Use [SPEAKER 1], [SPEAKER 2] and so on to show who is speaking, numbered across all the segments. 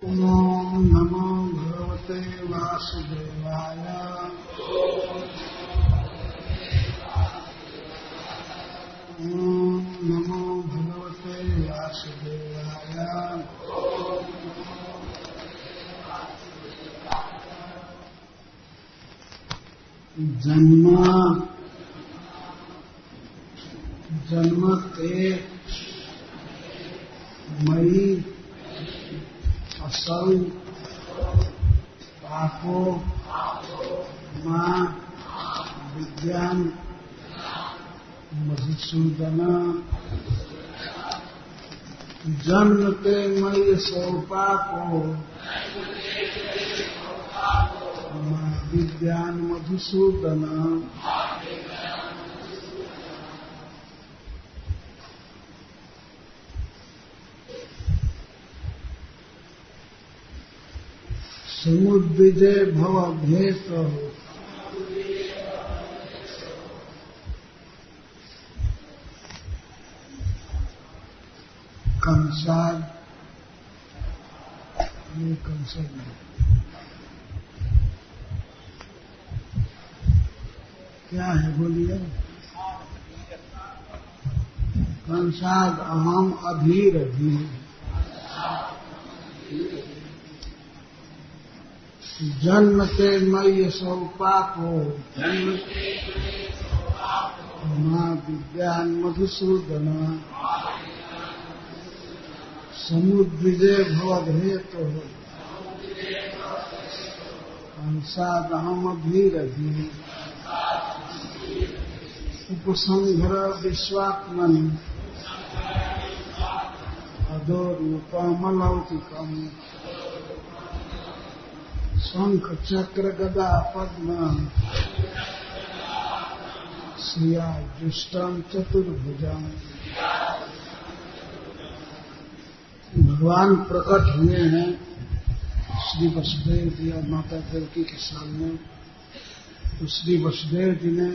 [SPEAKER 1] ओम नमो भगवते वासुदेवाय। ओम नमो भगवते वासुदेवाय। जन्मते मयि असौ पापो मां विद्यान मधुसूदन। जन्मते मयि असौ पापो मां विद्यान मधुसूदन। समुद्विजय भव भेत कंसार क्या है बोलिए। कंसाद अहम अधीर धीर। जन्मते मयि असौ पापो मां विद्यान मधुसूदन। समुद्विजय भवद्हेतो कंसादहम अधीरधीः। उपसंहर विश्वात्मन अधोरूपमलौकिकम्। शंख चक्र गदा पद्म श्रिया जुष्टम चतुर्भुजम्। भगवान प्रकट हुए हैं श्री वसुदेव जी और माता देवकी के सामने। तो श्री वसुदेव जी ने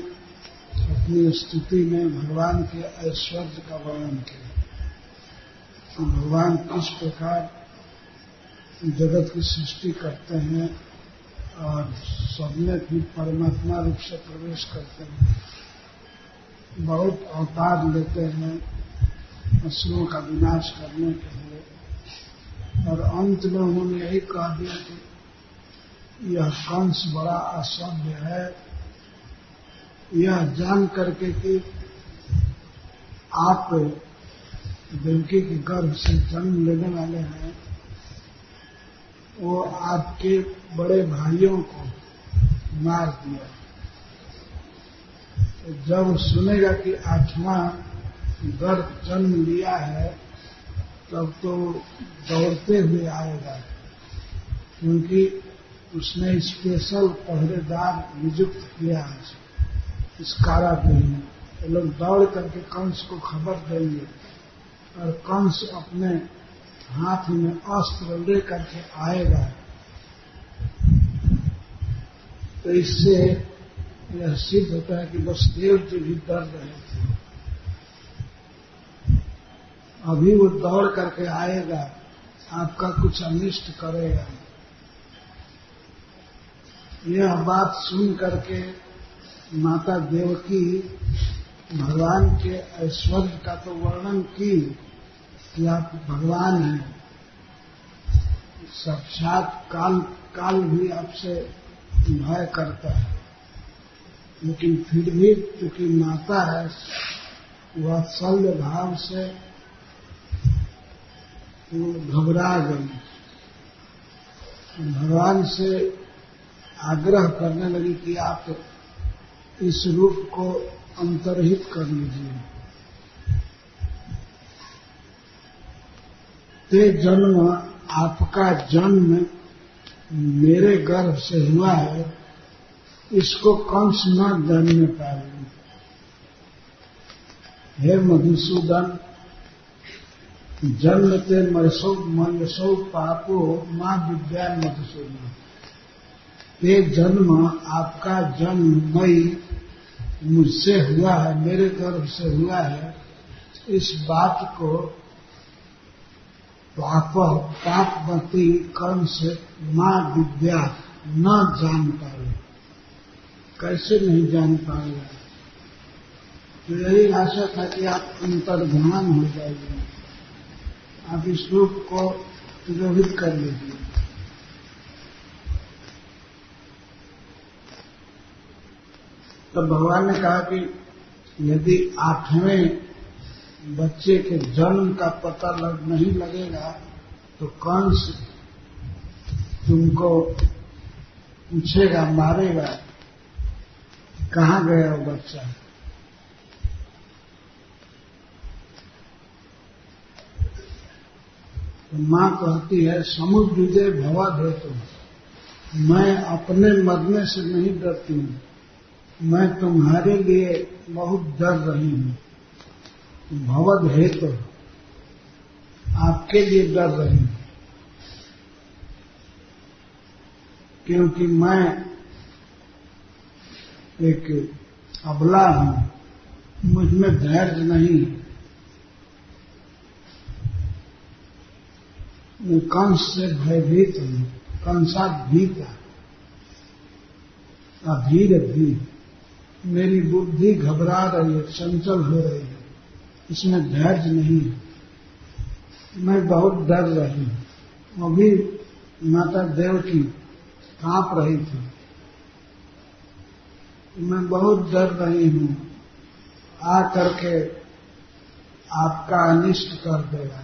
[SPEAKER 1] अपनी स्तुति में भगवान के ऐश्वर्य का वर्णन किया। तो भगवान किस प्रकार जगत की सृष्टि करते हैं और सबने भी परमात्मा रूप से प्रवेश करते हैं। बहुत अवतार लेते हैं असुरों का विनाश करने के लिए। और अंत में उन्होंने यही कह दिया कि यह कंस बड़ा असभ्य है। यह जान करके कि आप देवकी के गर्भ से जन्म लेने वाले हैं, वो आपके बड़े भाइयों को मार दिया। तो जब सुनेगा कि 8वां गर्भ जन्म लिया है तब तो दौड़ते हुए आएगा, क्योंकि उसने स्पेशल पहरेदार नियुक्त किया है इस कारागृह में। ये लोग दौड़ करके कंस को खबर देंगे और कंस अपने हाथ में अस्त्र लेकर के आएगा। तो इससे यह सिद्ध होता है कि वसुदेव जी भी डर रहे थे। अभी वो दौड़ करके आएगा, आपका कुछ अनिष्ट करेगा। यह बात सुन करके माता देवकी भगवान के ऐश्वर्य का तो वर्णन की कि आप भगवान हैं, साक्षात काल भी आपसे भय करता है। लेकिन फिर भी क्योंकि माता है, वात्सल्य भाव से वो घबरा गई। भगवान से आग्रह करने लगी कि आप इस रूप को अंतर्हित कर लीजिए। ते जन्म, आपका जन्म मेरे गर्भ से हुआ है, इसको कंस न जानने पाए। हे मधुसूदन, जन्मते मयसौ पापो मां विद्यान मधुसूदन। ते जन्म, आपका जन्म मई मुझसे हुआ है, मेरे गर्भ से हुआ है, इस बात को पापवती कर्म से माँ विद्या न जान पाए। कैसे नहीं जान पाएगा? तो यही आशा था कि आप अंतर्ध्यान हो जाइए, आप इस रूप को तिरोहित कर लीजिए। तो भगवान ने कहा कि यदि 8वें बच्चे के जन्म का पता नहीं लगेगा तो कंस तुमको पूछेगा, मारेगा, कहाँ गया वो बच्चा। तो माँ कहती है, समुद्र भवद है तुम, मैं अपने मरने से नहीं डरती हूँ, मैं तुम्हारे लिए बहुत डर रही हूँ। भवद है तो आपके लिए डर रही हूँ, क्योंकि मैं एक अबला हूँ, मुझमें धैर्य नहीं। मैं कंस से भयभीत हूँ, कंसाभीत, अधीर भी, मेरी बुद्धि घबरा रही है, चंचल हो रही है, इसमें धैर्य नहीं है, मैं बहुत डर रही हूँ। अभी माता देवकी कांप रही थी, मैं बहुत डर रही हूँ, आ करके आपका अनिष्ट कर देगा।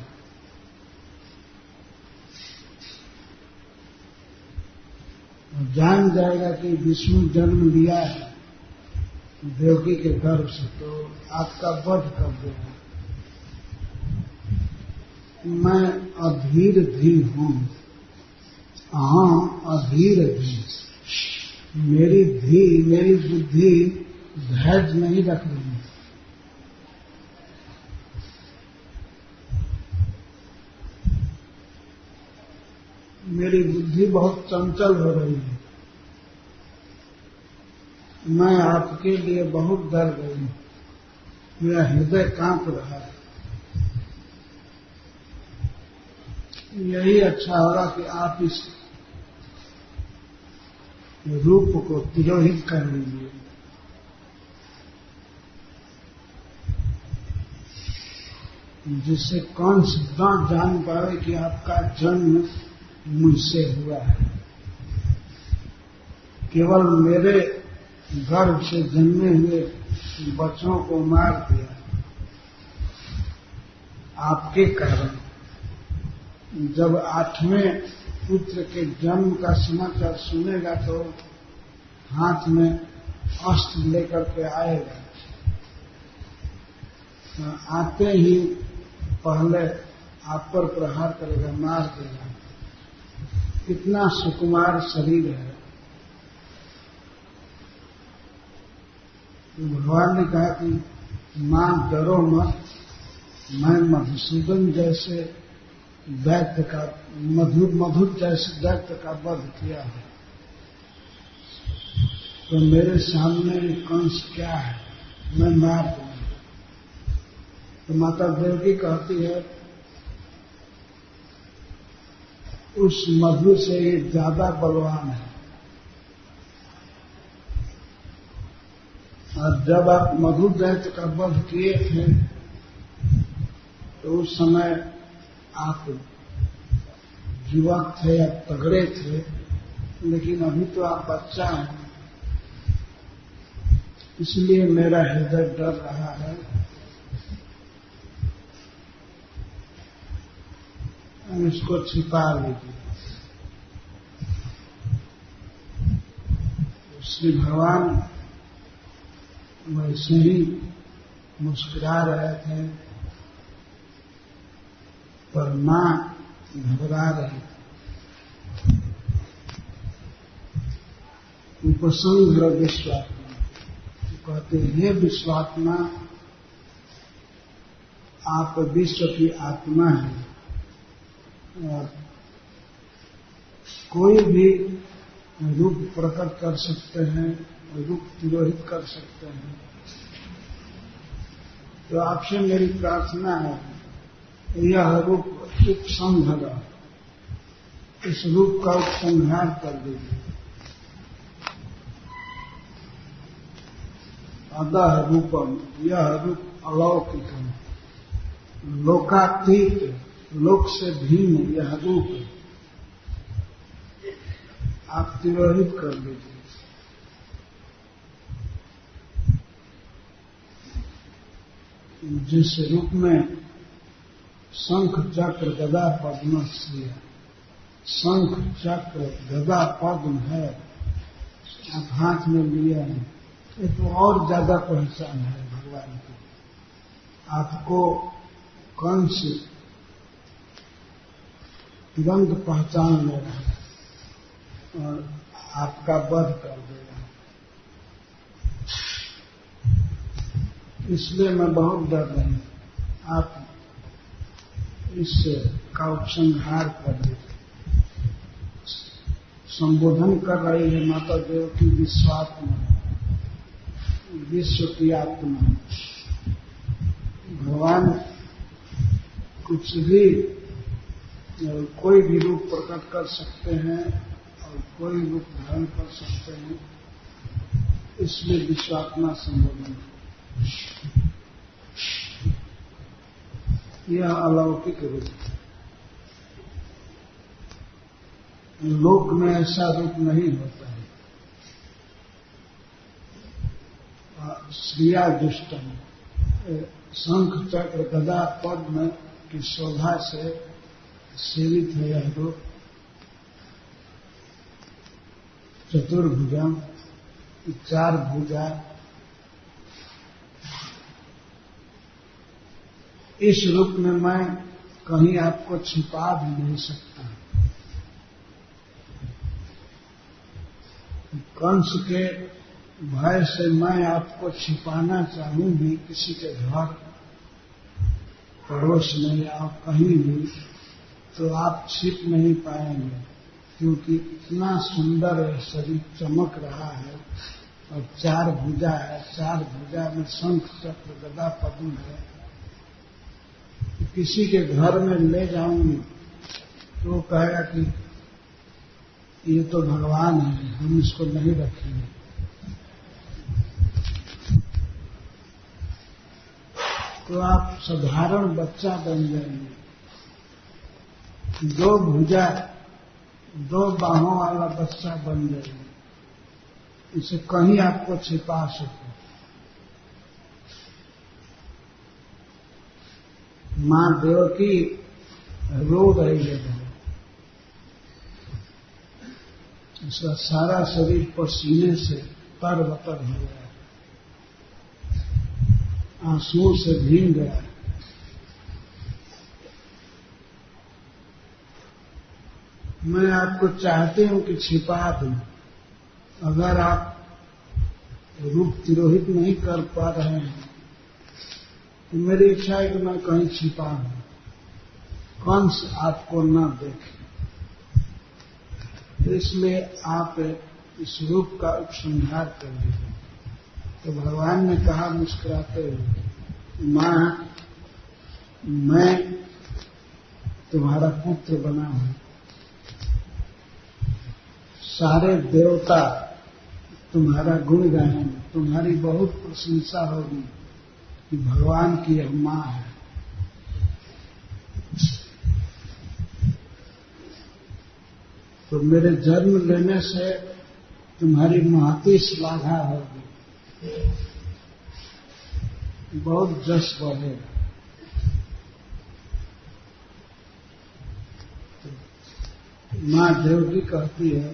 [SPEAKER 1] जान जाएगा कि विष्णु जन्म लिया है देवकी के गर्भ से, तो आपका वध कर देगा। मैं अधीर भी हूँ, हाँ अधीर भी, मेरी बुद्धि धैर्य नहीं रख रही। मेरी बुद्धि बहुत चंचल हो रही है, मैं आपके लिए बहुत डर गई हूं, मेरा हृदय कांप रहा है। यही अच्छा होगा कि आप इस रूप को तिरोहित कर लीजिए। जिससे कंस न जान पाए कि आपका जन्म मुझसे हुआ है। केवल मेरे गर्भ से जन्मे हुए बच्चों को मार दिया आपके कारण। जब 8वें पुत्र के जन्म का समाचार सुनेगा तो हाथ में अस्त्र लेकर के आएगा, आते ही पहले आप पर प्रहार करेगा, मार देगा। कितना सुकुमार शरीर है। भगवान ने कहा कि मां डरो मत, मैं मधुसूदन जैसे दैत्य का मधुर जैसे दैत्य का वध किया है, तो मेरे सामने कंस क्या है, मैं मार दूंगा। तो माता देवकी कहती है उस मधु से ये ज्यादा बलवान है। और जब आप मधु दैत्य का वध किए थे तो उस समय आप युवक थे, आप तगड़े थे, लेकिन अभी तो आप बच्चा हैं, इसलिए मेरा हृदय डर रहा है। इसको छिपा लीजिए। श्री भगवान वैसे ही मुस्कुरा रहे थे, पर मां घबरा रही। उपसंग्र विश्वात्मा कहते हैं, विश्वात्मा आप विश्व की आत्मा हैं और कोई भी रूप प्रकट कर सकते हैं, रूप तिरोहित कर सकते हैं। तो आपसे मेरी प्रार्थना है, यह रूप उपसंहार, इस रूप का उपसंहार कर दीजिए। अदह रूपम, यह रूप अलौकिकम, लोकातीत, लोक से भिन्न यह रूप आप तिरोहित कर लीजिए। जिस रूप में शंख चक्र गदा पद्म श्री, शंख चक्र गदा पद्म है, आप हाथ में लिए हैं, ये तो और ज्यादा पहचान है भगवान की। आपको कंस तुरंत पहचान ले रहा है और आपका वध कर देगा। इसलिए मैं बहुत डर रही हूं, आप इसका उपसंहार कर दीजिए। संबोधन कर रही है माता देव की विश्वात्मा, विश्व की आत्मा। भगवान कुछ भी, कोई भी रूप प्रकट कर सकते हैं और कोई रूप धारण कर सकते हैं, इसलिए विश्वात्मा संबोधन। यह अलौकिक रूप, लोक में ऐसा रूप नहीं होता है। श्रिया दुष्टम, शंख चक्र गदा पद्म की शोभा से सेवित है यह रूप। चतुर्भुजा, चार भुजा, इस रूप में मैं कहीं आपको छिपा भी नहीं सकता। कंस के भय से मैं आपको छिपाना चाहूं भी किसी के घर पड़ोस में या कहीं भी, तो आप छिप नहीं पाएंगे, क्योंकि इतना सुंदर शरीर चमक रहा है और चार भुजा है, चार भुजा में शंख चक्र गदा पद्म है। किसी के घर में ले जाऊंगी तो वो कहेगा कि ये तो भगवान है, हम इसको नहीं रखेंगे। तो आप साधारण बच्चा बन जाएंगे। दो भुजा, दो बाहों वाला बच्चा बन जाएंगे, इसे कहीं आपको छिपा सके। मां देवकी रो रही है, उसका सारा शरीर पसीने से तर-बतर हो गया, आंसुओं से भीग गया। मैं आपको चाहती हूं कि छिपा दूं। अगर आप रूप तिरोहित नहीं कर पा रहे हैं तो मेरी इच्छा है कि मैं कहीं छिपा दूं, कंस आपको न देखे। इसलिए आप इस रूप का उपसंहार कर लीजिए। तो भगवान ने कहा मुस्कुराते हुए, मां, मैं तुम्हारा पुत्र बना हूं। सारे देवता तुम्हारा गुण गाएंगे, तुम्हारी बहुत प्रशंसा होगी कि भगवान की यह मां है। तो मेरे जन्म लेने से तुम्हारी महती श्लाघा होगी, बहुत जश बढ़ेगा। मां देवकी कहती है,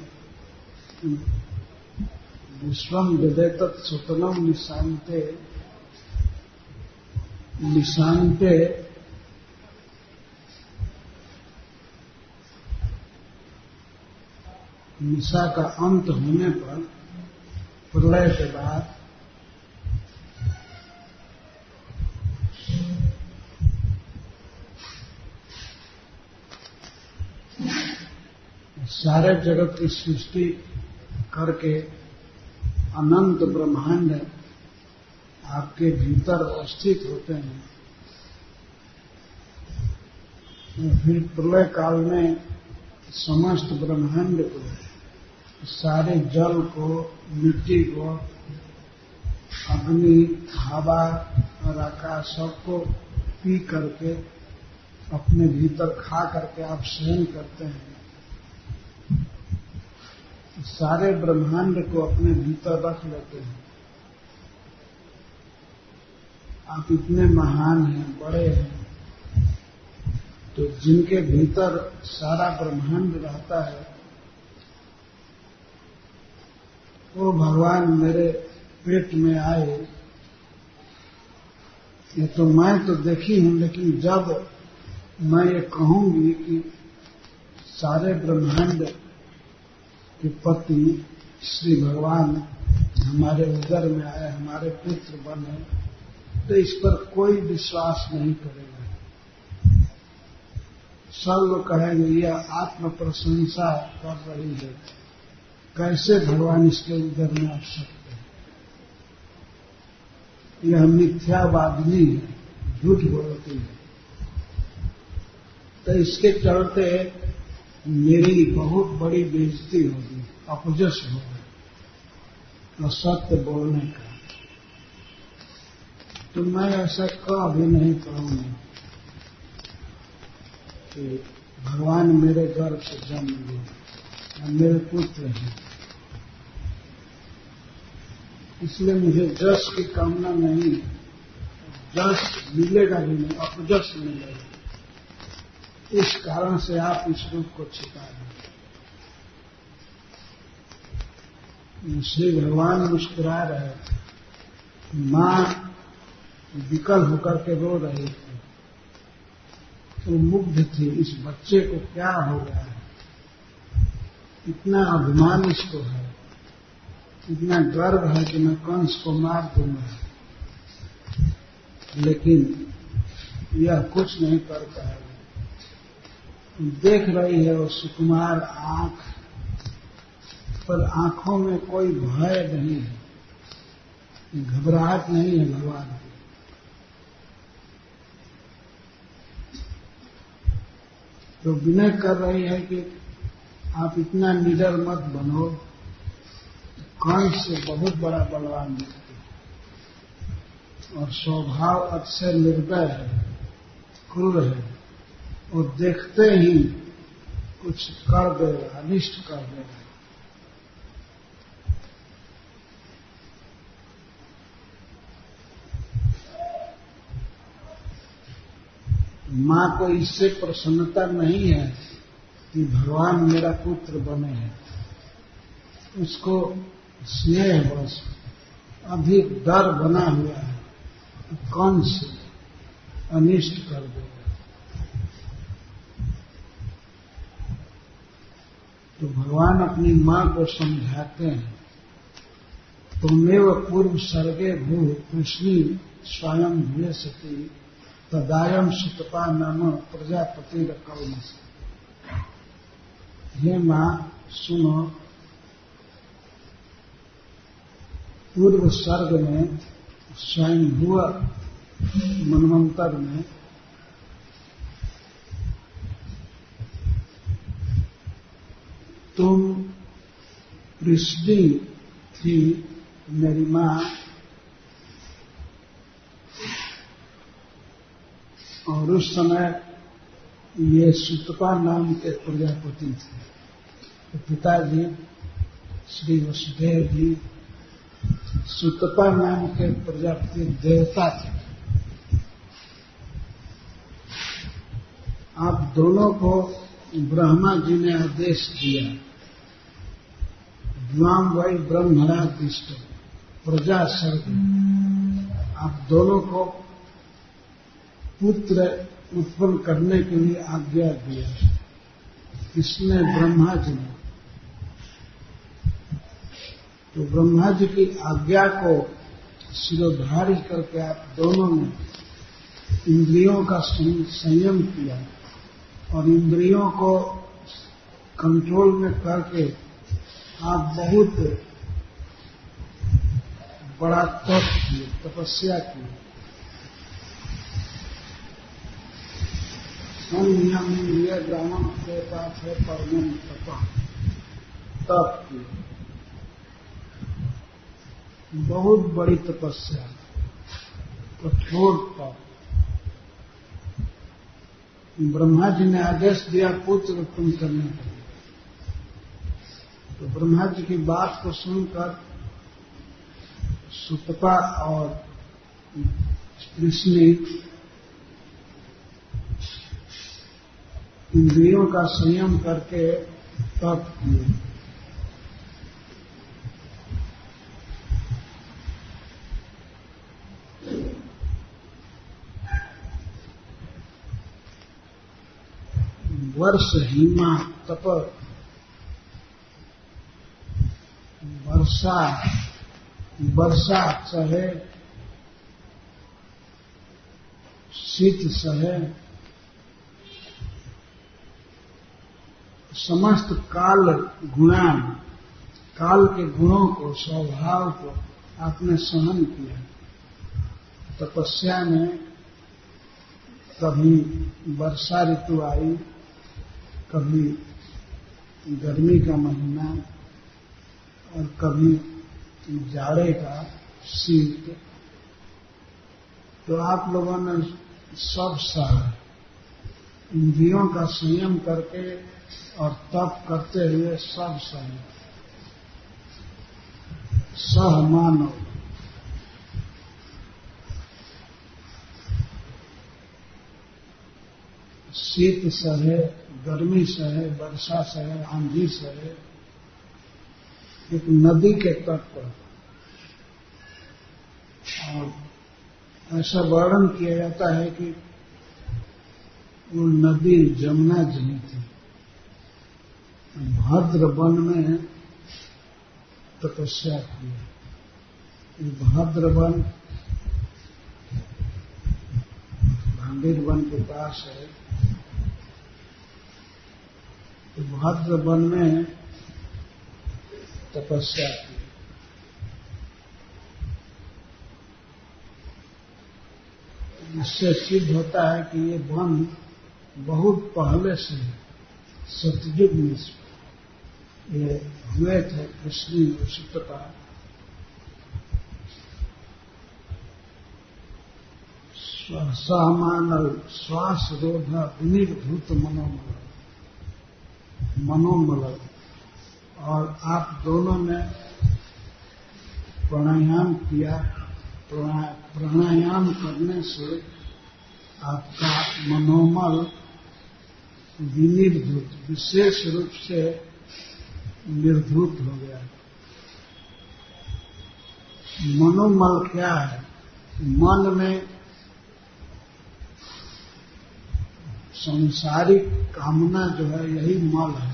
[SPEAKER 1] विश्वम विदेतत् सुतनम निशांते, निशांते निशा का अंत होने पर, प्रलय के बाद सारे जगत की सृष्टि करके अनंत ब्रह्मांड आपके भीतर अवस्थित होते हैं। फिर प्रलय काल में समस्त ब्रह्मांड को, सारे जल को, मिट्टी को, अग्नि, हवा और आकाश सबको पी करके अपने भीतर खा करके आप शयन करते हैं। सारे ब्रह्मांड को अपने भीतर रख लेते हैं। आप इतने महान हैं, बड़े हैं, तो जिनके भीतर सारा ब्रह्मांड रहता है वो भगवान मेरे पेट में आए, ये तो मैं तो देखी हूं, लेकिन जब मैं ये कहूंगी कि सारे ब्रह्मांड के पति श्री भगवान हमारे उदर में आए, हमारे पुत्र बने, तो इस पर कोई विश्वास नहीं करेगा। सब लोग कहेंगे यह आत्म प्रशंसा कर रही है, कैसे भगवान इसके उदर में आ सकते हैं, यह मिथ्यावादिनी है, झूठ बोलती है। तो इसके चलते मेरी बहुत बड़ी बेइज्जती होगी, अपजश होगा और सत्य बोलने का। तो मैं ऐसा कभी नहीं कहूंगा कि भगवान मेरे गर्भ से जन्म लिए, मेरे पुत्र हैं, इसलिए मुझे जस की कामना नहीं, जस मिलेगा भी नहीं, अपजस मिलेगा। इस कारण से आप इस रूप को छिपा दें। श्री भगवान मुस्कुरा रहे थे, मां विकल होकर के रो रही थी, तो मुग्ध थी, इस बच्चे को क्या हो गया है, इतना अभिमान इसको है, इतना गर्व है कि मैं कंस को मार दूंगा, लेकिन यह कुछ नहीं कर पाएगा। देख रही है वो सुकुमार आंख, पर आंखों में कोई भय नहीं है, घबराहट नहीं है भगवान की। तो विनय कर रही है कि आप इतना निडर मत बनो, कंस से बहुत बड़ा बलवान व्यक्ति और स्वभाव अतिशय निर्दय है, क्रूर है, और देखते ही कुछ कर देगा, अनिष्ट कर देगा। मां को इससे प्रसन्नता नहीं है कि भगवान मेरा पुत्र बने हैं, उसको स्नेह बस अधिक डर बना हुआ है, कंस अनिष्ट कर देगा। तो भगवान अपनी मां को समझाते हैं, तुमेव पूर्व सर्गे भू कृष्णी स्वयं भूय सती तदायम सुतपा नाम प्रजापति रकौन। हे मां सुनो, पूर्व सर्ग में स्वयं भूआ मनवंतर में तुम पृष्ठी थी मेरी मां, और उस समय ये सुतपा नाम के प्रजापति थे। तो पिताजी श्री वसुदेव जी सुतपा नाम के प्रजापति देवता थे। आप दोनों को ब्रह्मा जी ने आदेश दिया, द्वाम वै ब्रह्मणा दिष्ट प्रजा सर्ग, आप दोनों को पुत्र उत्पन्न करने के लिए आज्ञा दिया। किसने? ब्रह्मा जी ने। तो ब्रह्मा जी की आज्ञा को शिरोधार्य करके आप दोनों ने इंद्रियों का संयम किया और इंद्रियों को कंट्रोल में करके आप बहुत बड़ा तप किए, तपस्या की। संयम इंद्रिय ग्रामम देता थे परम तप की बहुत बड़ी तपस्या, कठोर तप। ब्रह्मा जी ने आदेश दिया पुत्र उत्पन्न करने के लिए, तो ब्रह्मा जी की बात को सुनकर सुतपा और कृष्ण इंद्रियों का संयम करके तप किए। वर्ष हिमा तप, वर्षा सहे, शीत सहे, समस्त काल गुणान, काल के गुणों को, स्वभाव को आपने सहन किया। तपस्या में कभी वर्षा ऋतु आई, कभी गर्मी का महीना और कभी जाड़े का शीत, तो आप लोगों ने सब सहा। इंद्रियों का संयम करके और तप करते हुए सब सहे। सह मानव, शीत सहे, गर्मी सहे, वर्षा सहे, आंधी सहे। एक नदी के तट पर, और ऐसा वर्णन किया जाता है कि वो नदी जमुना जी थी। भद्र वन में तपस्या की। भद्र वन भांडीर वन के पास है। तो भद्र वन में तपस्या की। इससे सिद्ध होता है कि ये वन बहुत पहले से सतयुग में ये हुए थे। कृष्ण सुतपा सहमानव श्वास रोध विनिर्भूत मनोमल। और आप दोनों ने प्राणायाम किया। प्राणायाम करने से आपका मनोमल विनिर्धूत, विशेष रूप से निर्धूत हो गया। मनोमल क्या है? मन में सांसारिक कामना जो है, यही मल है।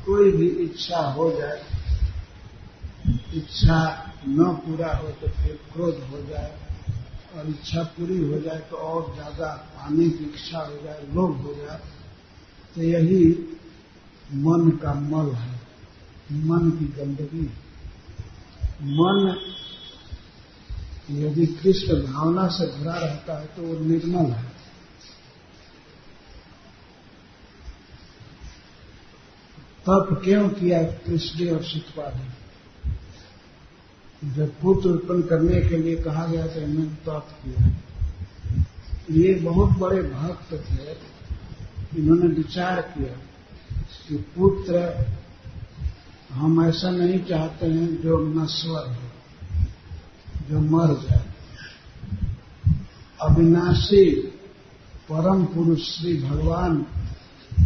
[SPEAKER 1] कोई भी इच्छा हो जाए, इच्छा न पूरा हो तो फिर क्रोध हो जाए, और इच्छा पूरी हो जाए तो और ज्यादा पाने की इच्छा हो जाए, लोभ हो जाए, तो यही मन का मल है, मन की गंदगी। मन यदि कृष्ण भावना से भरा रहता है तो वो निर्मल है। तप क्यों किया कृष्ण और सुतपा ने? जब पुत्र उत्पन्न करने के लिए कहा गया तो इन्होंने तप किया। ये बहुत बड़े भक्त थे। इन्होंने विचार किया कि पुत्र हम ऐसा नहीं चाहते हैं जो नश्वर हो, जो मर जाए। अविनाशी परम पुरुष श्री भगवान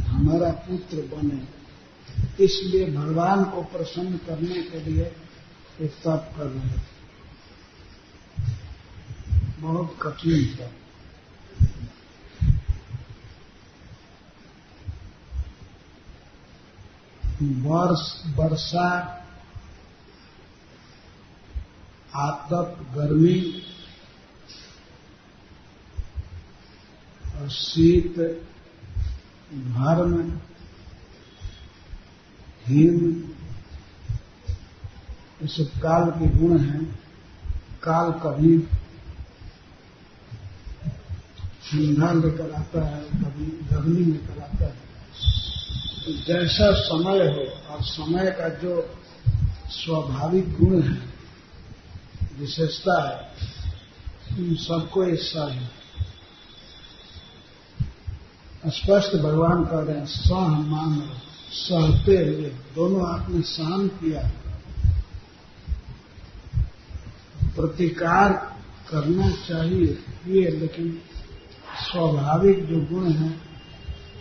[SPEAKER 1] हमारा पुत्र बने, इसलिए भगवान को प्रसन्न करने के लिए एक तप कर रहे हैं। बहुत कठिन तप। वर्षा, आतप, गर्मी और शीत, घर्म, हिम, ये सब काल के गुण हैं। काल कभी ठंडा लेकर आता है, कभी गर्मी लेकर आता है। तो जैसा समय हो और समय का जो स्वाभाविक गुण है, विशेषता है, उन सबको ऐसा ही स्पष्ट भगवान कह रहे हैं। सह मान, सहते हुए दोनों आपने सहन किया। प्रतिकार करना चाहिए, लेकिन स्वाभाविक जो गुण हैं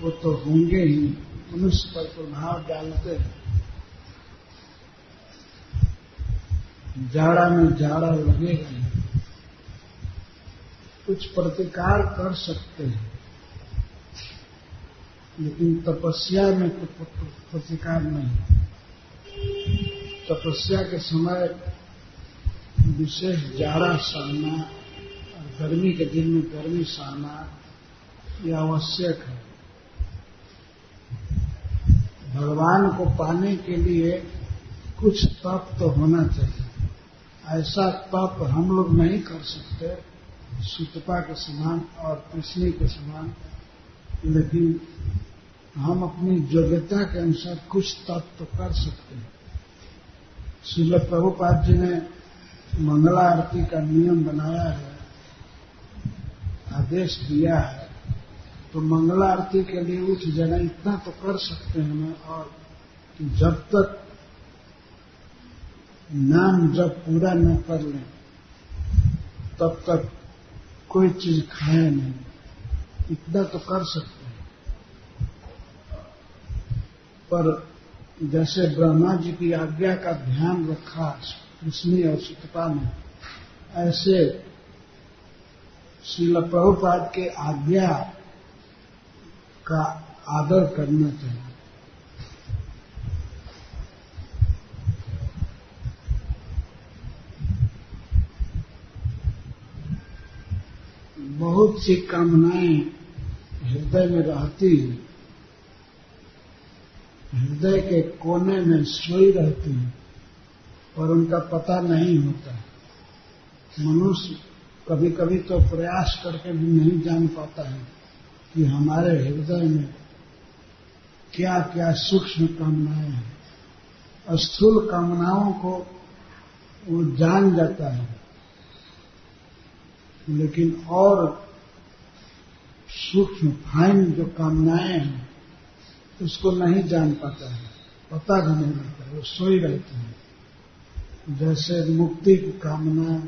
[SPEAKER 1] वो तो होंगे ही, मनुष्य पर प्रभाव डालते हैं। जाड़ा में जाड़ा लगेगा ही, कुछ प्रतिकार कर सकते हैं, लेकिन तपस्या में प्रतिकार नहीं। तपस्या के समय विशेष जाड़ा सहना और गर्मी के दिन में गर्मी सहना यह आवश्यक है। भगवान को पाने के लिए कुछ तप तो होना चाहिए। ऐसा तप हम लोग नहीं कर सकते सुतपा के समान और कृष्ण के समान, लेकिन हम अपनी योग्यता के अनुसार कुछ तप तो कर सकते हैं। श्रील प्रभुपाद जी ने मंगला आरती का नियम बनाया है, आदेश दिया है। तो मंगला आरती के लिए उठ जाना इतना तो कर सकते हैं हमें, और जब तक नाम जब पूरा न कर लें तब तक कोई चीज खाए नहीं, इतना तो कर सकते हैं। पर जैसे ब्रह्मा जी की आज्ञा का ध्यान रखा कृष्ण और सुतपा ने, ऐसे श्रील प्रभुपाद के आज्ञा का आदर करना चाहिए। बहुत सी कामनाएं हृदय में रहती हैं, हृदय के कोने में सोई रहती हैं, और उनका पता नहीं होता। मनुष्य कभी कभी तो प्रयास करके भी नहीं जान पाता है कि हमारे हृदय में क्या क्या सूक्ष्म कामनाएं हैं। स्थूल कामनाओं को वो जान जाता है, लेकिन और सूक्ष्म फाइन जो कामनाएं हैं उसको नहीं जान पाता है, पता भी नहीं रहता, वो सोई रहती है। जैसे मुक्ति की कामना,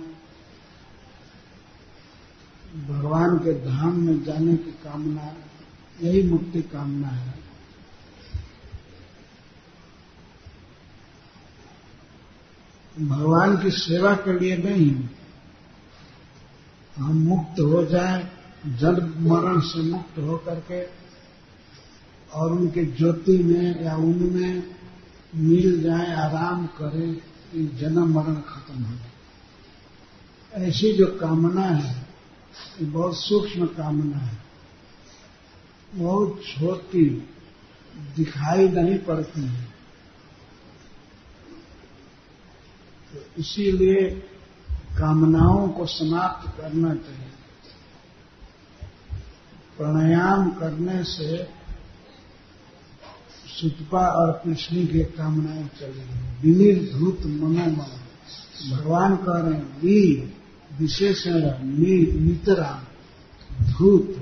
[SPEAKER 1] भगवान के धाम में जाने की कामना, यही मुक्ति कामना है। भगवान की सेवा के लिए नहीं, हम मुक्त हो जाएं, जन्म मरण से मुक्त हो करके और उनके ज्योति में या उनमें मिल जाएं, आराम करें, कि जन्म मरण खत्म हो जाए। ऐसी जो कामना है ये बहुत सूक्ष्म कामना है, बहुत छोटी, दिखाई नहीं पड़ती है। तो इसीलिए कामनाओं को समाप्त करना चाहिए। प्राणायाम करने से सुतपा और कृष्ण की कामनाएं चली गई। विनिर्धूत मनोमन, भगवान कह रहे हैं वी विशेषण नितरा धूत,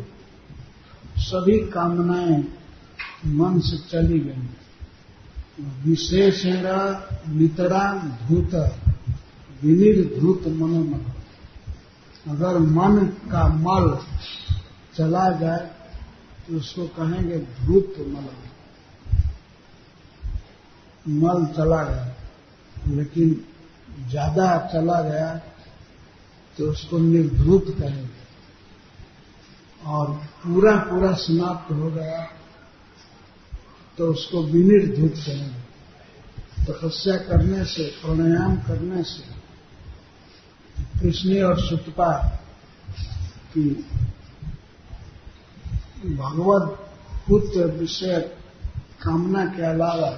[SPEAKER 1] सभी कामनाएं मन से चली गई। विशेषण नितरा धूत, विनिर्धूत मनोमन। अगर मन का मल चला जाए तो उसको कहेंगे धूत मल, मल चला गया। लेकिन ज्यादा चला गया तो उसको निर्धूत कहेंगे, और पूरा पूरा समाप्त हो गया तो उसको विनिर्धूत कहेंगे। तपस्या करने से, प्राणायाम करने से कृष्ण और सुतपा की भगवत पुत्र विषय कामना के अलावा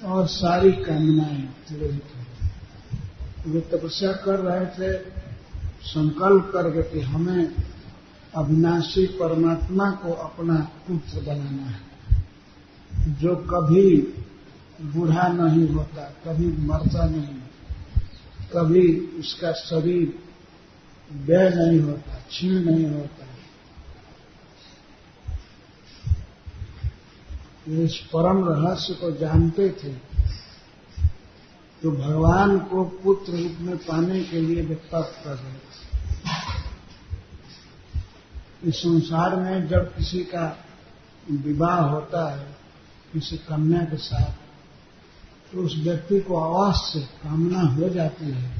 [SPEAKER 1] और सारी कामनाएं तिरोहित हो। वे तपस्या कर रहे थे, संकल्प करके कि हमें अविनाशी परमात्मा को अपना पुत्र बनाना है, जो कभी बूढ़ा नहीं होता, कभी मरता नहीं, कभी उसका शरीर व्यय नहीं होता, क्षीण नहीं होता। इस परम रहस्य को जानते थे तो भगवान को पुत्र रूप में पाने के लिए वे तप कर रहे थे। इस संसार में जब किसी का विवाह होता है किसी कन्या के साथ, तो उस व्यक्ति को अवश्य कामना हो जाती है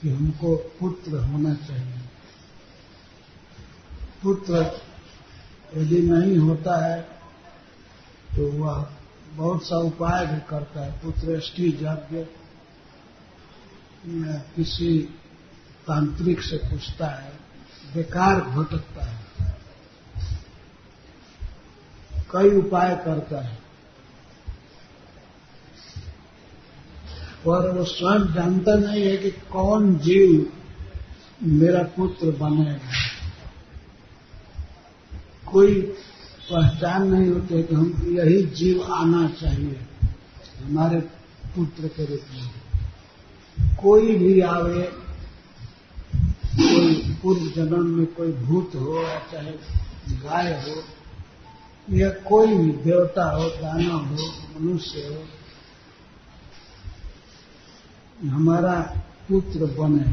[SPEAKER 1] कि हमको पुत्र होना चाहिए। पुत्र यदि नहीं होता है तो वह बहुत सा उपाय भी करता है, पुत्रेष्टि यज्ञ, किसी तांत्रिक से पूछता है, बेकार भटकता है, कई उपाय करता है, पर वो स्वयं जानता नहीं है कि कौन जीव मेरा पुत्र बनेगा। कोई पहचान नहीं होती कि हम यही जीव आना चाहिए हमारे पुत्र के रूप में। कोई भी आवे, कोई पूर्व जन्म में कोई भूत हो या चाहे गाय हो या कोई भी देवता हो, दानव हो, मनुष्य हो, हमारा पुत्र बने।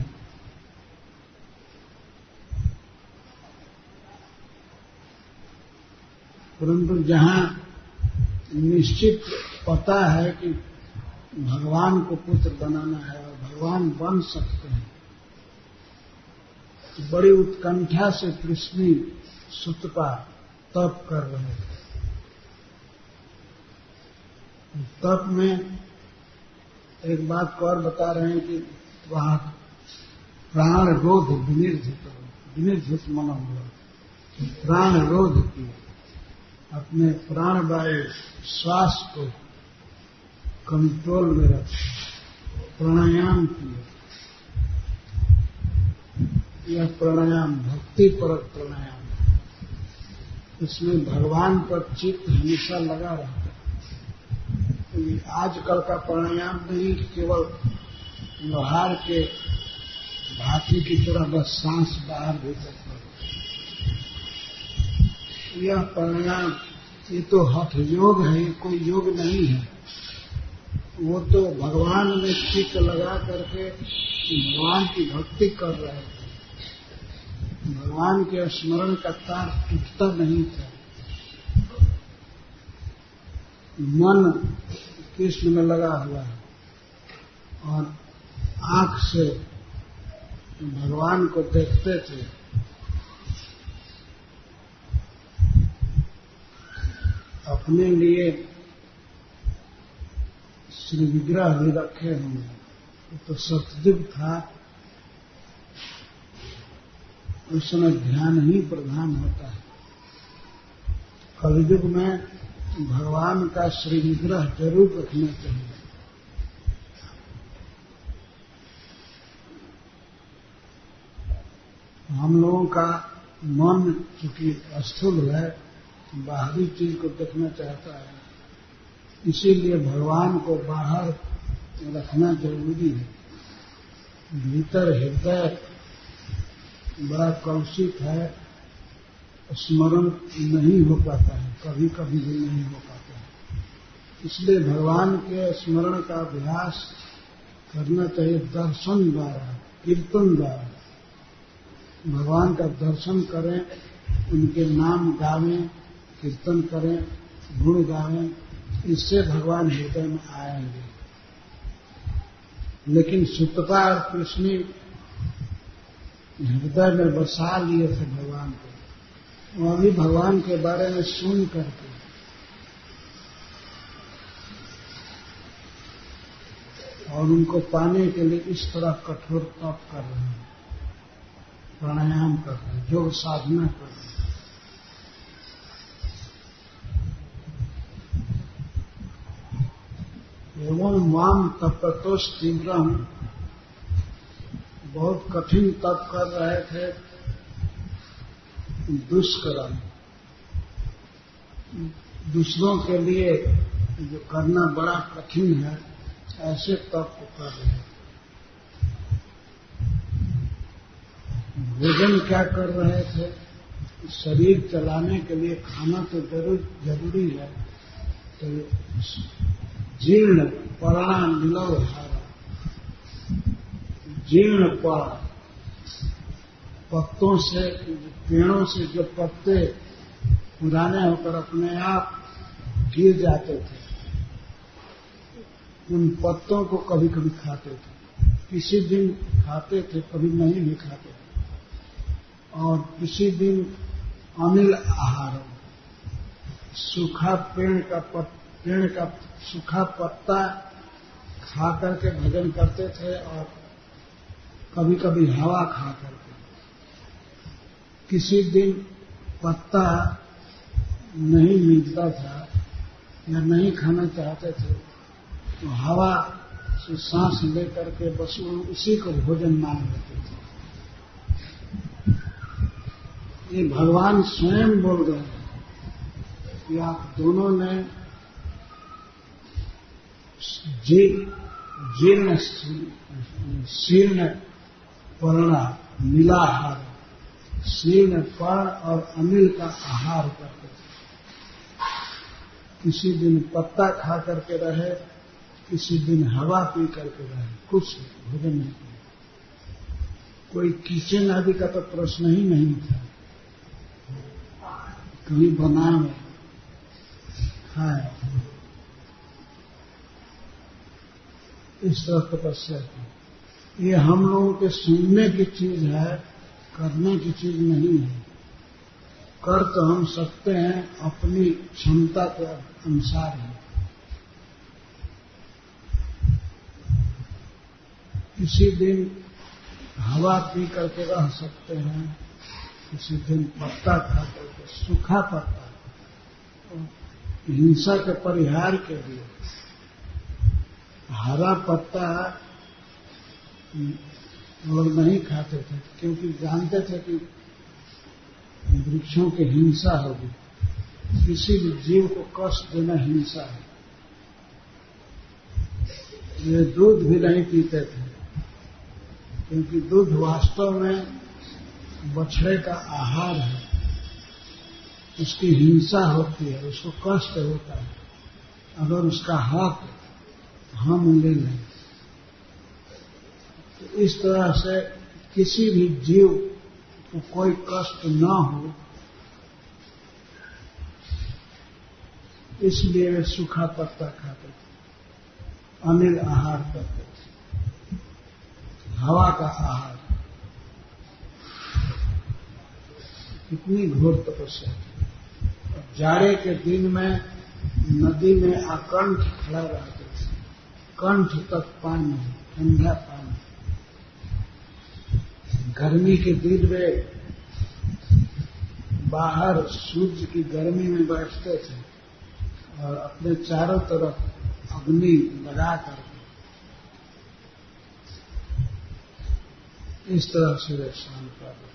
[SPEAKER 1] परंतु जहां निश्चित पता है कि भगवान को पुत्र बनाना है और भगवान बन सकते हैं, तो बड़ी उत्कंठा से कृष्णी सुतपा तप कर रहे थे। तप में एक बात को और बता रहे हैं कि वहां प्राण रोध विनिर्धित मनो हुआ, प्राण रोध किया, अपने प्राणवायु श्वास को कंट्रोल में रखे, प्राणायाम किया। यह प्राणायाम भक्तिपरक प्राणायाम, इसमें भगवान पर चित्त हमेशा लगा रहता है। आजकल का प्राणायाम नहीं केवल लोहार के भाती की तरह बस सांस बाहर भीतर कर। यह प्राणायाम ये तो हठ योग है, ये कोई योग नहीं है। वो तो भगवान में चित्त लगा करके भगवान की भक्ति कर रहे थे। भगवान के स्मरण का तार टूटता नहीं था। मन कृष्ण में लगा हुआ है और आंख से भगवान को देखते थे। अपने लिए श्री विग्रह भी रखे होंगे। तो सतयुग था, उस समय ध्यान ही प्रधान होता है। कलयुग में भगवान का श्री विग्रह जरूर रखना चाहिए। हम लोगों का मन चूंकि स्थूल है, बाहरी चीज को देखना चाहता है, इसीलिए भगवान को बाहर रखना जरूरी है। भीतर हृदय बड़ा कलुषित है, स्मरण नहीं हो पाता है, कभी कभी भी नहीं हो पाता है। इसलिए भगवान के स्मरण का अभ्यास करना चाहिए दर्शन द्वारा, कीर्तन द्वारा। भगवान का दर्शन करें, उनके नाम गावें, कीर्तन करें, गुण गावें, इससे भगवान हृदय में आएंगे। लेकिन सुतपा और कृष्णी हृदय में बसा लिए थे भगवान को, वह भी भगवान के बारे में सुन करके और उनको पाने के लिए इस तरह कठोर तप कर रहे हैं, प्राणायाम कर रहे हैं, योग साधना कर रहे हैं। एवं वाम तपतोष तीव्रम, बहुत कठिन तप कर रहे थे। दुष्कर्म, दूसरों के लिए जो करना बड़ा कठिन है, ऐसे तप को कर रहे हैं। भोजन क्या कर रहे थे? शरीर चलाने के लिए खाना तो जरूरी है, तो जीर्ण पड़ा मिलव हारा, जीर्ण पड़ा, पत्तों से, पेड़ों से जो पत्ते पुराने होकर अपने आप गिर जाते थे, उन पत्तों को कभी कभी खाते थे। किसी दिन खाते थे, कभी नहीं भी खाते थे। और किसी दिन अनिल आहार, सूखा पेड़ का सूखा पत्ता खा करके भोजन करते थे, और कभी कभी हवा खा करके। किसी दिन पत्ता नहीं मिलता था या नहीं खाना चाहते थे, तो हवा से सांस लेकर के बस उसी को भोजन मान लेते थे। ये भगवान स्वयं बोल रहे हैं कि आप दोनों ने जीर्ण शीर्ण पर्णा मिलाहार, शीर्ण पर्ण और अनिल का आहार करते थे। किसी दिन पत्ता खा करके रहे, किसी दिन हवा पी करके रहे, कुछ भोजन नहीं किया। कोई किचन आदि का तो प्रश्न ही नहीं था, कहीं बनाए खाए, इस तरह तपस्या की। ये हम लोगों के सुनने की चीज है, करने की चीज नहीं है। कर तो हम सकते हैं अपनी क्षमता के अनुसार ही। किसी दिन हवा पी करके रह सकते हैं, किसी दिन पत्ता खा करके, सूखा पत्ता, हिंसा के परिहार के लिए। हरा पत्ता लोग नहीं खाते थे, क्योंकि जानते थे कि वृक्षों की हिंसा होगी, किसी भी जीव को कष्ट देना हिंसा है। ये दूध भी नहीं पीते थे, क्योंकि दूध वास्तव में बछड़े का आहार है, उसकी हिंसा होती है, उसको कष्ट होता है। अगर उसका हक हम ले लें, तो इस तरह से किसी भी जीव को कोई कष्ट न हो, इसलिए वे सूखा पत्ता खाते थे, अनिल आहार करते थे, हवा का आहार। कितनी घोर तपस्या थी। जाड़े के दिन में नदी में आकंठ खड़ा रहते थे, कंठ तक पानी, ठंडा पानी। गर्मी के दिन में बाहर सूर्य की गर्मी में बैठते थे और अपने चारों तरफ अग्नि लगा कर इस तरह से वे शांत कर रहे।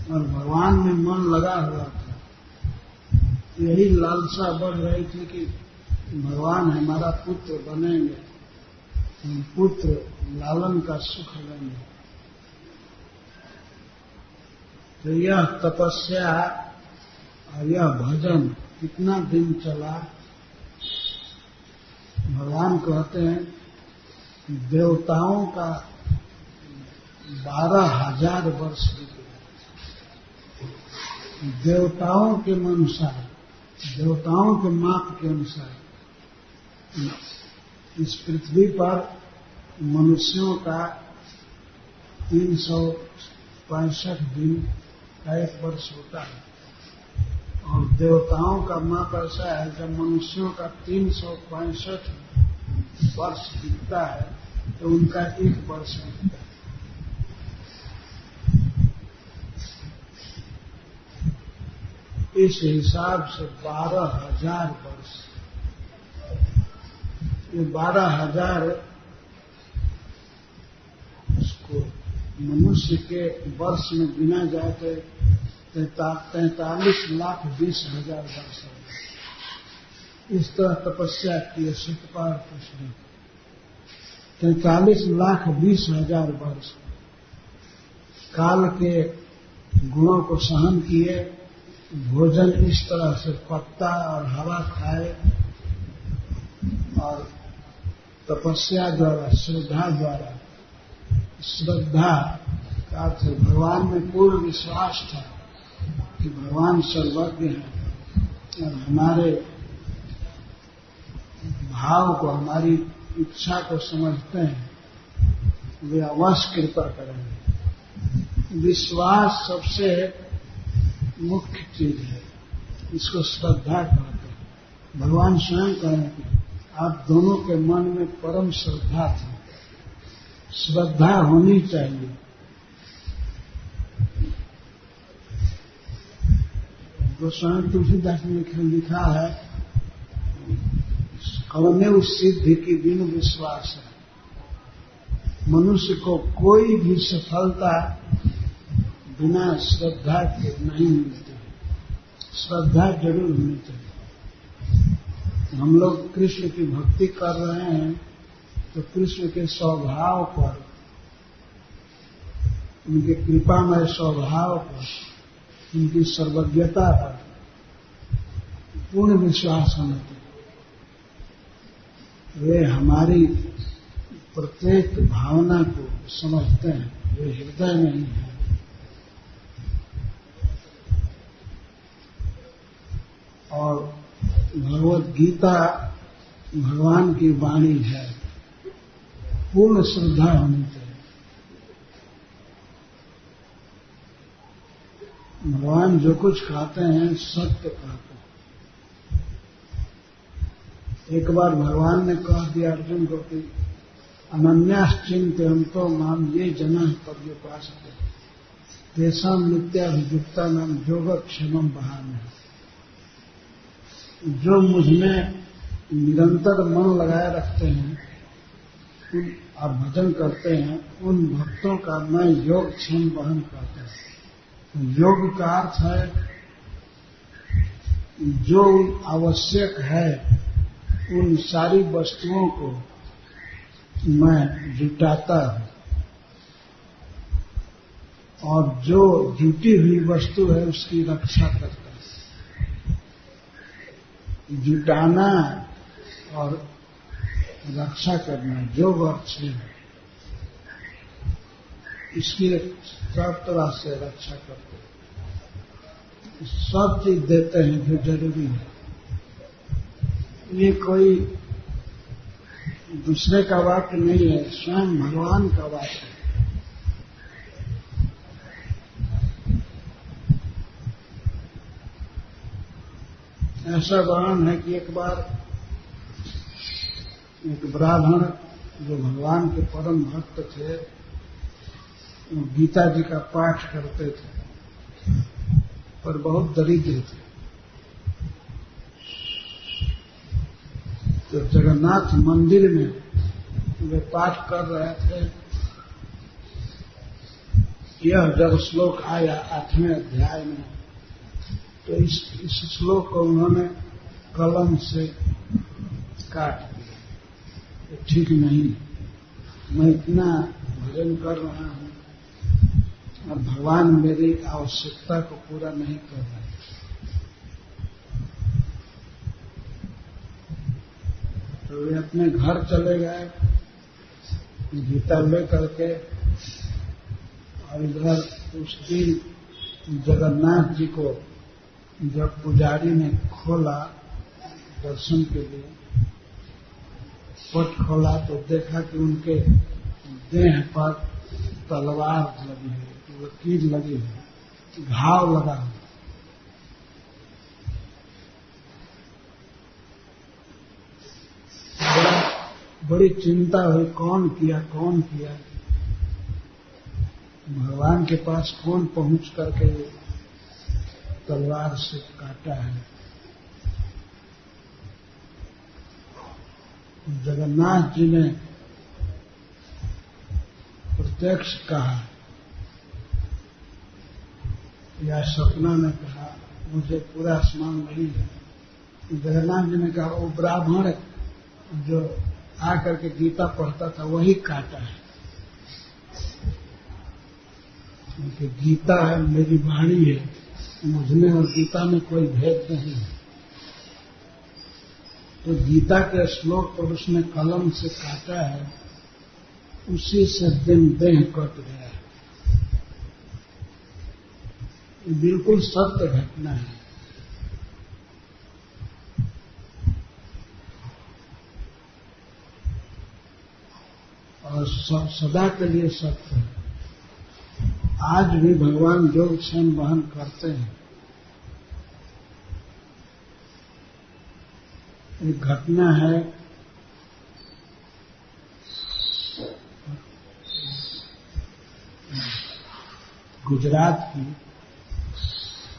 [SPEAKER 1] और भगवान में मन लगा हुआ था, यही लालसा बढ़ रही थी कि भगवान हमारा पुत्र बनेंगे, हम पुत्र लालन का सुख लेंगे। तो यह तपस्या और यह भजन कितना दिन चला? भगवान कहते हैं देवताओं का 12,000 वर्ष बीते। देवताओं के अनुसार, देवताओं के माप के अनुसार इस पृथ्वी पर मनुष्यों का 365 दिन का 1 वर्ष होता है, और देवताओं का माप ऐसा है जब मनुष्यों का 365 वर्ष बीतता है तो उनका 1 वर्ष बीतता है। इस हिसाब से 12,000 वर्ष ये 12,000 उसको मनुष्य के वर्ष में गिना जाए तो 43,20,000 वर्ष है। इस तरह तपस्या की सतपाल कृष्ण 43,20,000 वर्ष काल के गुणों को सहन किए, भोजन इस तरह से पत्ता और हवा खाए और तपस्या द्वारा श्रद्धा का अर्थ भगवान में पूर्ण विश्वास था कि भगवान सर्वज्ञ है और हमारे भाव को, हमारी इच्छा को समझते हैं, वे अवश्य कृपा करेंगे। विश्वास सबसे मुख्य चीज है, इसको श्रद्धा कहते हैं। भगवान स्वयं कहेंगे आप दोनों के मन में परम श्रद्धा थी, श्रद्धा होनी चाहिए। गोस्वामी तुलसीदास ने लिखा है कवनेव सिद्धि की बिनु विश्वास है। मनुष्य को कोई भी सफलता बिना श्रद्धा के नहीं मिलती। श्रद्धा जरूर होनी चाहिए। हम लोग कृष्ण की भक्ति कर रहे हैं तो कृष्ण के स्वभाव पर, उनके कृपामय स्वभाव पर, उनकी सर्वज्ञता पर पूर्ण विश्वास होना चाहिए। वे हमारी प्रत्येक भावना को समझते हैं, वे हृदय में ही है। और भगवत गीता भगवान की वाणी है, पूर्ण श्रद्धा होनी चाहिए। भगवान जो कुछ कहते हैं सत्य कहते हैं। एक बार भगवान ने कह दिया अर्जुन को कि अनन्याश्चिंत्यन्तो माम ये जना पर्युपासते तेषां नित्याभियुक्ता नाम योगक्षेमं वहाम्यहम्। जो मुझ में निरंतर मन लगाए रखते हैं और भजन करते हैं, उन भक्तों का मैं योगक्षेम वहन करता हूं। योग का अर्थ है जो आवश्यक है उन सारी वस्तुओं को मैं जुटाता हूं और जो जुटी हुई वस्तु है उसकी रक्षा करता हूं। जुटाना और रक्षा करना जो वर्ष है इसकी सब तरह से रक्षा करते हैं, सब चीज देते हैं जो जरूरी है। ये कोई दूसरे का वाक्य नहीं है, स्वयं भगवान का वाक्य है। ऐसा वर्णन है कि एक बार एक ब्राह्मण जो भगवान के परम भक्त थे, वो गीता जी का पाठ करते थे पर बहुत दरिद्र थे। तो जगन्नाथ मंदिर में वे पाठ कर रहे थे, यह जब श्लोक आया 8वें अध्याय में, तो इस श्लोक को उन्होंने कलम से काट दिया। ये ठीक नहीं, मैं इतना भजन कर रहा हूं और भगवान मेरी आवश्यकता को पूरा नहीं कर रहे। तो वे अपने घर चले गए गीता ले करके, और इधर उस दिन जगन्नाथ जी को जब पुजारी ने खोला दर्शन के लिए, पट खोला तो देखा कि उनके देह पर तलवार लगी है, लकीर लगी है, घाव लगा है। बड़ी चिंता हुई, कौन किया। भगवान के पास कौन पहुंच करके तलवार से काटा है। जगन्नाथ जी ने प्रत्यक्ष कहा या सपना ने कहा, मुझे पूरा स्मरण नहीं है। जगन्नाथ जी ने कहा वो ब्राह्मण जो आकर के गीता पढ़ता था वही काटा है, क्योंकि गीता है मेरी वाणी है, मुझमें और गीता में कोई भेद नहीं है। तो गीता के श्लोक पर उसने कलम से काटा है, उसी से दिन देह कट गया है। बिल्कुल सत्य घटना है। और सदा के लिए सत्य है। आज भी भगवान योग क्षण वहन करते हैं। एक घटना है गुजरात की,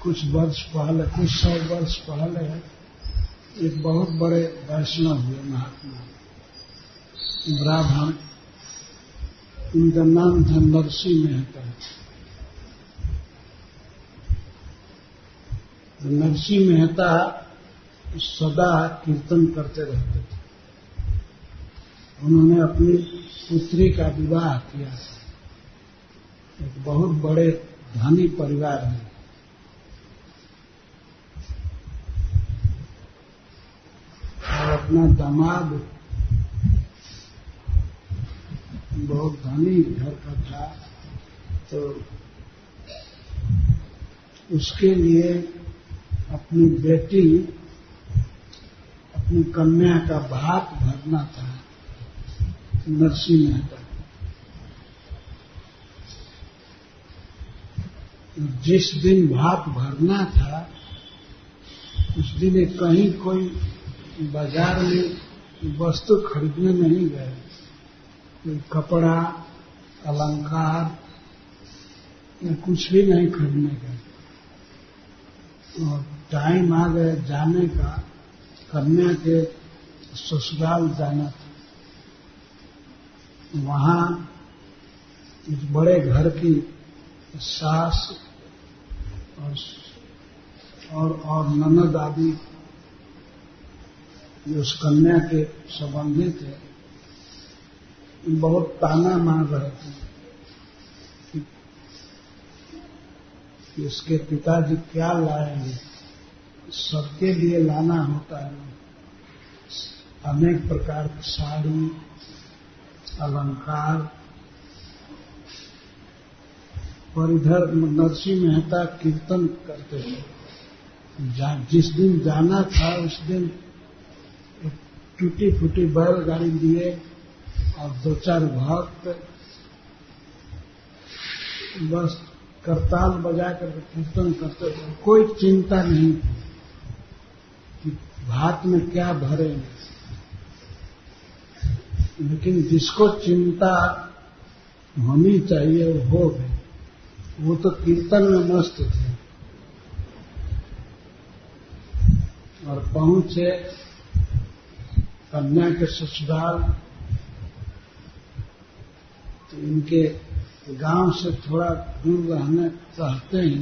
[SPEAKER 1] कुछ वर्ष पहले, कुछ 100 वर्ष पहले एक बहुत बड़े वैष्णव हुए महात्मा ब्राह्मण, उनका नाम था नरसिंह मेहता। नरसिंह मेहता सदा कीर्तन करते रहते थे। उन्होंने अपनी पुत्री का विवाह किया, एक बहुत बड़े धनी परिवार में। और अपना दामाद बहुत धनी घर का था, तो उसके लिए अपनी बेटी, अपनी कन्या का भात भरना था नरसिंह मेहता। जिस दिन भात भरना था उस दिन कहीं कोई बाजार में वस्तु खरीदने नहीं गए, कोई कपड़ा, अलंकार या कुछ भी नहीं खरीदने गए। और टाइम आ गया जाने का, कन्या के ससुराल जाना था। वहां इस बड़े घर की सास और ननद आदि जो उस कन्या के संबंधी थे, बहुत ताना मार रहे थे कि इसके पिताजी क्या लाएंगे, सबके लिए लाना होता है, अनेक प्रकार की साड़ी, अलंकार। और इधर नरसिंह मेहता कीर्तन करते थे। जिस दिन जाना था उस दिन टूटी फूटी बैलगाड़ी लिए और 2-4 भक्त बस करताल बजा कर कीर्तन करते थे। कोई चिंता नहीं थी कि भात में क्या भरेंगे, लेकिन जिसको चिंता होनी चाहिए वो हो गई। वो तो कीर्तन में मस्त थे और पहुंचे कन्या के ससुराल। तो इनके गांव से थोड़ा दूर रहते ही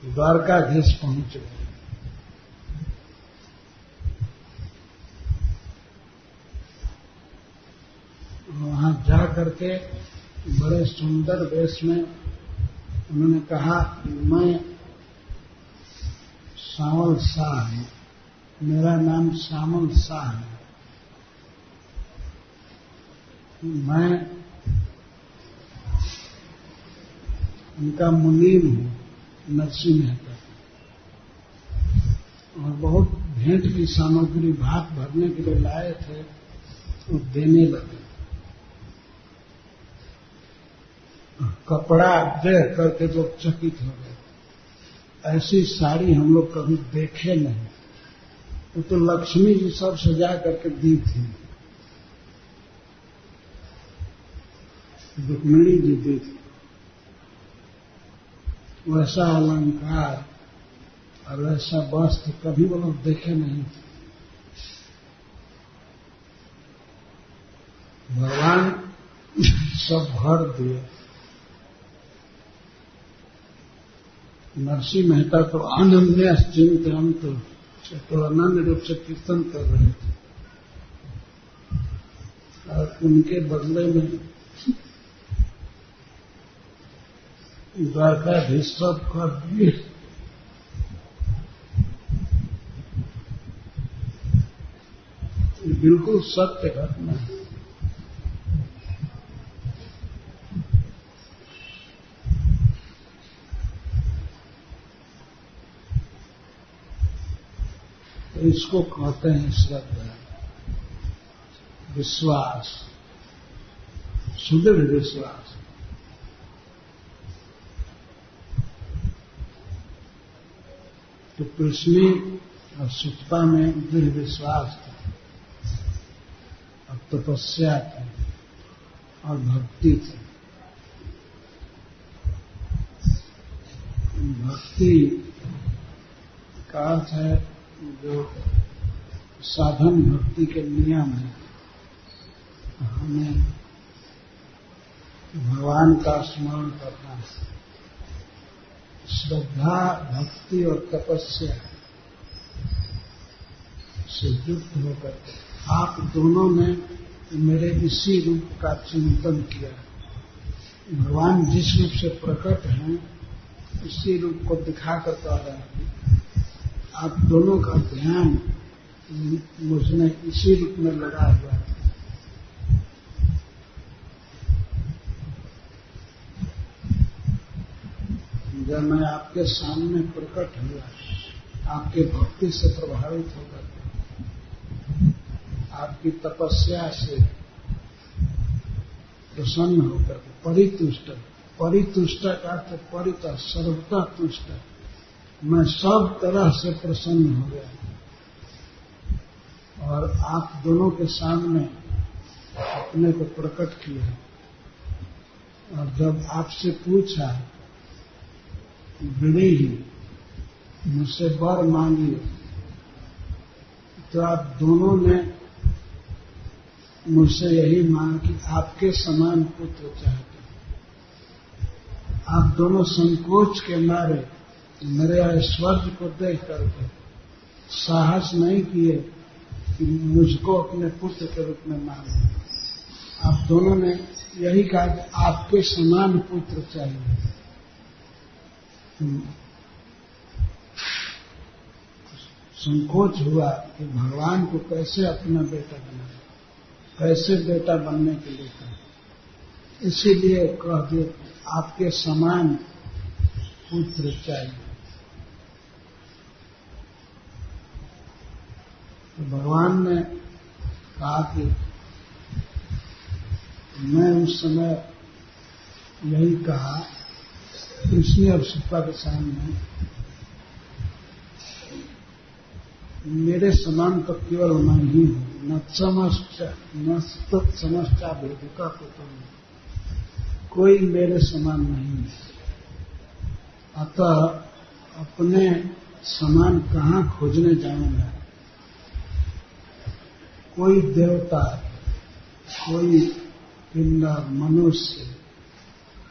[SPEAKER 1] द्वारकाधीश पहुंच गए। वहां जा करके बड़े सुंदर वेश में उन्होंने कहा, मैं सावल शाह हूं, मेरा नाम श्यामल शाह है, मैं उनका मुनीम हूं नरसिंह मेहता। और बहुत भेंट की सामग्री भात भरने के लिए लाए थे, वो देने लगे। कपड़ा देख करके लोग चकित हो गए। ऐसी साड़ी हम लोग कभी देखे नहीं। वो तो लक्ष्मी जी सब सजा करके दी थी, रुक्मिणी जी दी थी। वैसा अलंकार और वैसा वस्त्र कभी वो लोग देखे नहीं थे। भगवान सब भर दिए। नरसिंह मेहता तो अनन्य चिंतन तो अनन्य रूप से कीर्तन कर रहे थे और उनके बदले में द्वारकाधीश सब कर दिए। बिल्कुल सत्य घटना है। तो इसको कहते हैं श्रद्धा, विश्वास, सुदृढ़ विश्वास। तो कृष्ण और सुतपा में दृढ़ विश्वास था और तपस्या थी और भक्ति थी। भक्ति का अर्थ है जो साधन भक्ति के नियम है। हमें भगवान का स्मरण करना है। श्रद्धा, भक्ति और तपस्या से युक्त होकर आप दोनों ने मेरे इसी रूप का चिंतन किया। भगवान जिस रूप से प्रकट हैं उसी रूप को दिखाकर कह रहे हैं। आप दोनों का ध्यान मुझमें इसी रूप में लगा हुआ है। जब मैं आपके सामने प्रकट हुआ, आपके भक्ति से प्रभावित होकर, आपकी तपस्या से प्रसन्न होकर, परितुष्ट, परितुष्ट का अर्थ परितः, सर्वतः तुष्ट, मैं सब तरह से प्रसन्न हो गया और आप दोनों के सामने अपने को प्रकट किया। और जब आपसे पूछा विनय ही मुझसे वर मांगिए, तो आप दोनों ने मुझसे यही मांगा कि आपके समान पुत्र चाहते। आप दोनों संकोच के मारे मेरे ऐश्वर्य को देख करके साहस नहीं किए कि मुझको अपने पुत्र के रूप में मांगे। आप दोनों ने यही कहा कि आपके समान पुत्र चाहिए। संकोच हुआ कि भगवान को कैसे अपना बेटा बनाए, कैसे बेटा बनने के लिए कहा। इसीलिए कह दिए आपके समान पुत्र चाहिए। तो भगवान ने कहा कि मैं उस समय यही कहा कृष्ण और सुतपा के सामने, मेरे समान तो केवल मैं ही हूं, न समस्या भेदुका को तो कोई मेरे समान नहीं है। अतः अपने समान कहाँ खोजने जाऊंगा। कोई देवता, कोई किन्नर, मनुष्य,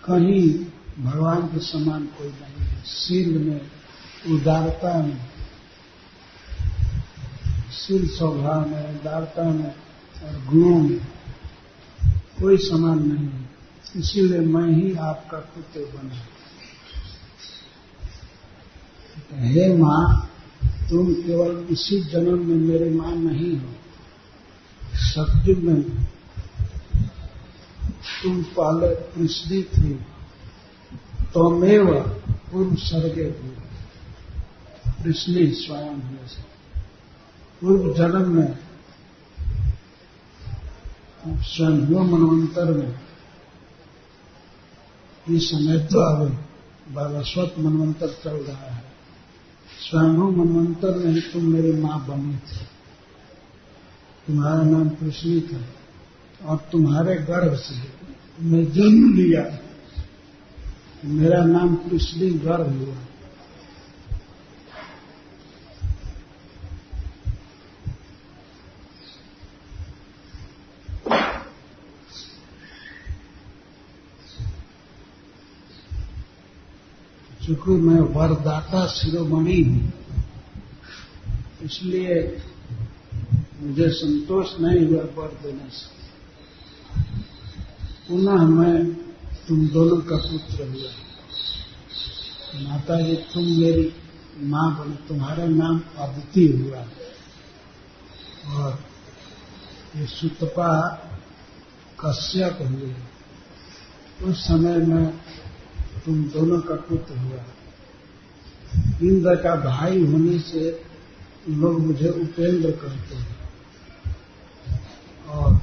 [SPEAKER 1] कहीं भगवान के समान कोई नहीं है। शील में, उदारता में, शील स्वभाव में, उदारता में और गुणों में कोई समान नहीं है। इसीलिए मैं ही आपका पुत्र बना। हे मां, तुम केवल इसी जन्म में मेरी मां नहीं हो, सत्युग में तुम पहले पृथ्वी थी, त्वमेव पूर्व सर्गे हुए। पृथ्वी स्वयं हुए से पूर्व जन्म में स्वयं हुआ मनवंतर में। इस समय तो अब वैवस्वत मनवंतर चल रहा है। स्वयंभू मनवंतर में ही तुम मेरी मां बनी थी। तुम्हारा नाम पृथ्वी था और तुम्हारे गर्भ से मैं जन्म लिया। मेरा नाम पृथ्वी गर्भ हुआ। चूंकि मैं वरदाता शिरोमणि हूं, इसलिए मुझे संतोष नहीं हुआ वर देने से। पुनः मैं तुम दोनों का पुत्र हुआ। माता जी तुम मेरी मां बने, तुम्हारा नाम अदिति हुआ और ये सुतपा कश्यप हुए। उस समय में तुम दोनों का पुत्र हुआ। इंद्र का भाई होने से लोग मुझे उपेंद्र कहते हैं और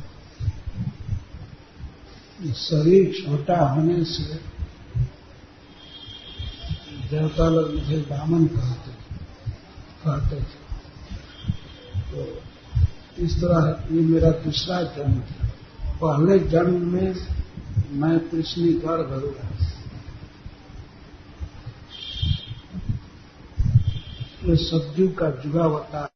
[SPEAKER 1] शरीर छोटा होने से देवता लोग मुझे वामन कहते थे। तो इस तरह ये मेरा दूसरा जन्म था। पहले जन्म में मैं कृष्ण गर्भ हुआ। ये सतयुग का जुगावतार